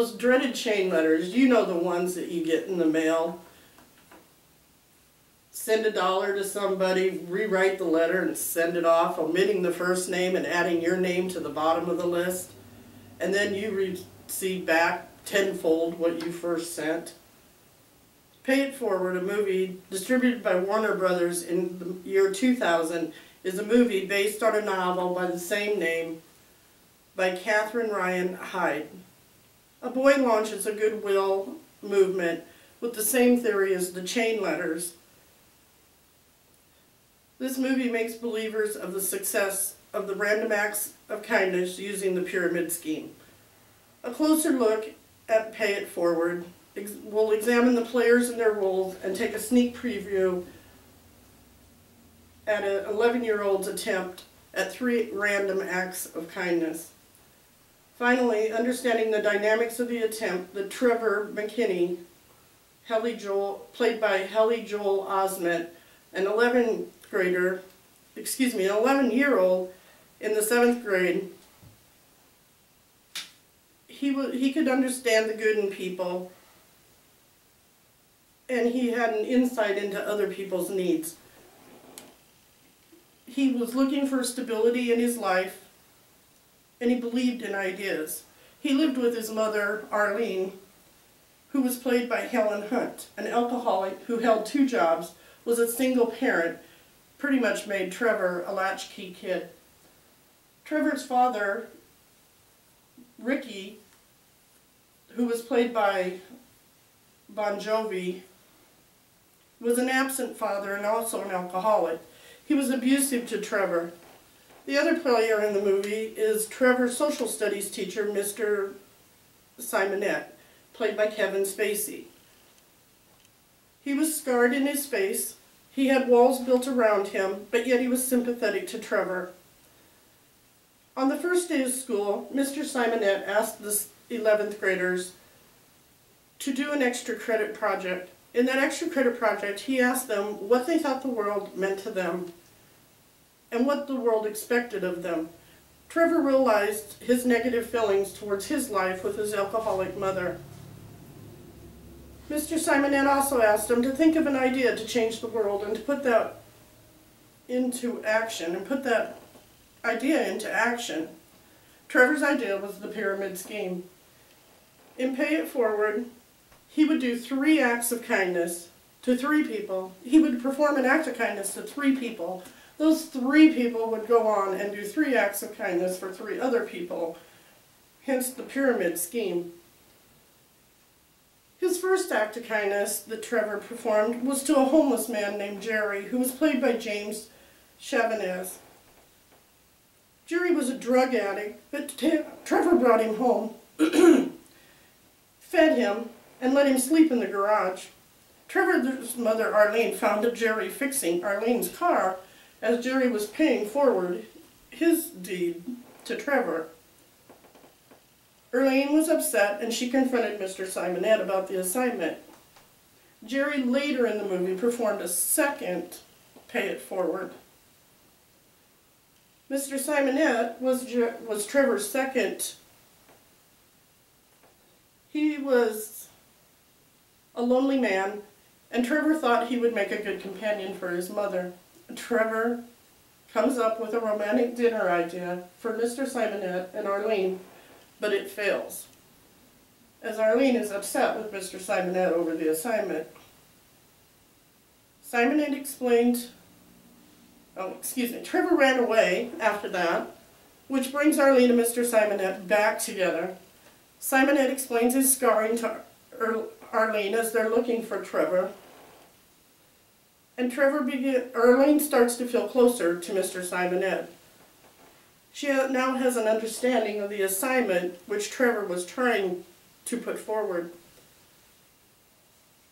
those dreaded chain letters, you know, the ones that you get in the mail. Send $1 to somebody, rewrite the letter and send it off, omitting the first name and adding your name to the bottom of the list. And then you receive back tenfold what you first sent. Pay It Forward, a movie distributed by Warner Brothers in the year 2000, is a movie based on a novel by the same name by Catherine Ryan Hyde. A boy launches a goodwill movement with the same theory as the chain letters. This movie makes believers of the success of the random acts of kindness using the pyramid scheme. A closer look at Pay It Forward will examine the players and their roles and take a sneak preview at an 11-year-old's attempt at 3 random acts of kindness. Finally, understanding the dynamics of the attempt that Trevor McKinney, played by Haley Joel Osment, an 11-year-old in the 7th grade, he could understand the good in people, and he had an insight into other people's needs. He was looking for stability in his life, and he believed in ideas. He lived with his mother, Arlene, who was played by Helen Hunt, an alcoholic who held 2 jobs, was a single parent, pretty much made Trevor a latchkey kid. Trevor's father, Ricky, who was played by Bon Jovi, was an absent father and also an alcoholic. He was abusive to Trevor. The other player in the movie is Trevor's social studies teacher, Mr. Simonette, played by Kevin Spacey. He was scarred in his face. He had walls built around him, but yet he was sympathetic to Trevor. On the first day of school, Mr. Simonette asked the 11th graders to do an extra credit project. In that extra credit project, he asked them what they thought the world meant to them and what the world expected of them. Trevor realized his negative feelings towards his life with his alcoholic mother. Mr. Simonette also asked him to think of an idea to change the world and to put that into action, Trevor's idea was the pyramid scheme. In Pay It Forward, he would do 3 acts of kindness to 3 people. He would perform an act of kindness to 3 people. Those 3 people would go on and do 3 acts of kindness for 3 other people, hence the pyramid scheme. His first act of kindness that Trevor performed was to a homeless man named Jerry, who was played by James Chavanez. Jerry was a drug addict, but Trevor brought him home, fed him, and let him sleep in the garage. Trevor's mother, Arlene, found Jerry fixing Arlene's car as Jerry was paying forward his deed to Trevor. Arlene was upset, and she confronted Mr. Simonette about the assignment. Jerry later in the movie performed a second Pay It Forward. Mr. Simonette was Trevor's second. He was a lonely man, and Trevor thought he would make a good companion for his mother. Trevor comes up with a romantic dinner idea for Mr. Simonette and Arlene, but it fails, as Arlene is upset with Mr. Simonette over the assignment. Trevor ran away after that, which brings Arlene and Mr. Simonette back together. Simonette explains his scarring to Arlene as they're looking for Trevor. And Arlene starts to feel closer to Mr. Simonette. She now has an understanding of the assignment which Trevor was trying to put forward.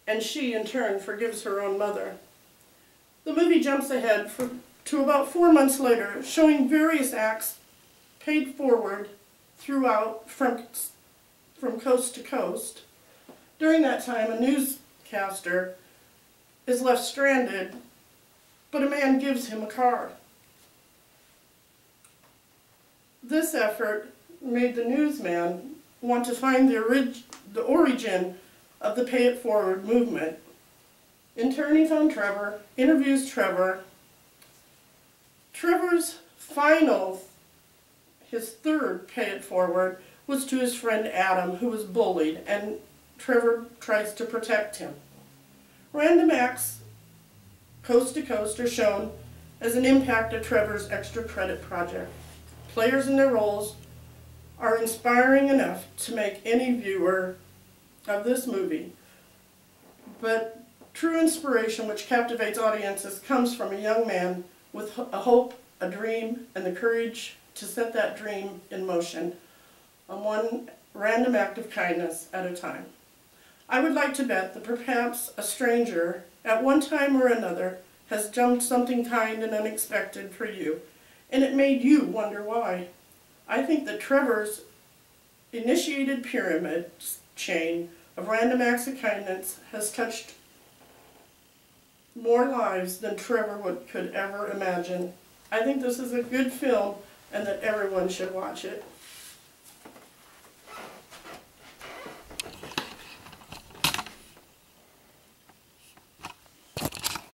And she, in turn, forgives her own mother. The movie jumps ahead to about 4 months later, showing various acts paid forward throughout from coast to coast. During that time, a newscaster is left stranded, but a man gives him a car. This effort made the newsman want to find the origin of the Pay It Forward movement. In turn, he found Trevor, interviews Trevor. Trevor's his third Pay It Forward, was to his friend Adam, who was bullied, and Trevor tries to protect him. Random acts, coast to coast, are shown as an impact of Trevor's extra credit project. Players and their roles are inspiring enough to make any viewer of this movie, but true inspiration which captivates audiences comes from a young man with a hope, a dream, and the courage to set that dream in motion on one random act of kindness at a time. I would like to bet that perhaps a stranger, at one time or another, has done something kind and unexpected for you, and it made you wonder why. I think that Trevor's initiated pyramid chain of random acts of kindness has touched more lives than Trevor could ever imagine. I think this is a good film and that everyone should watch it.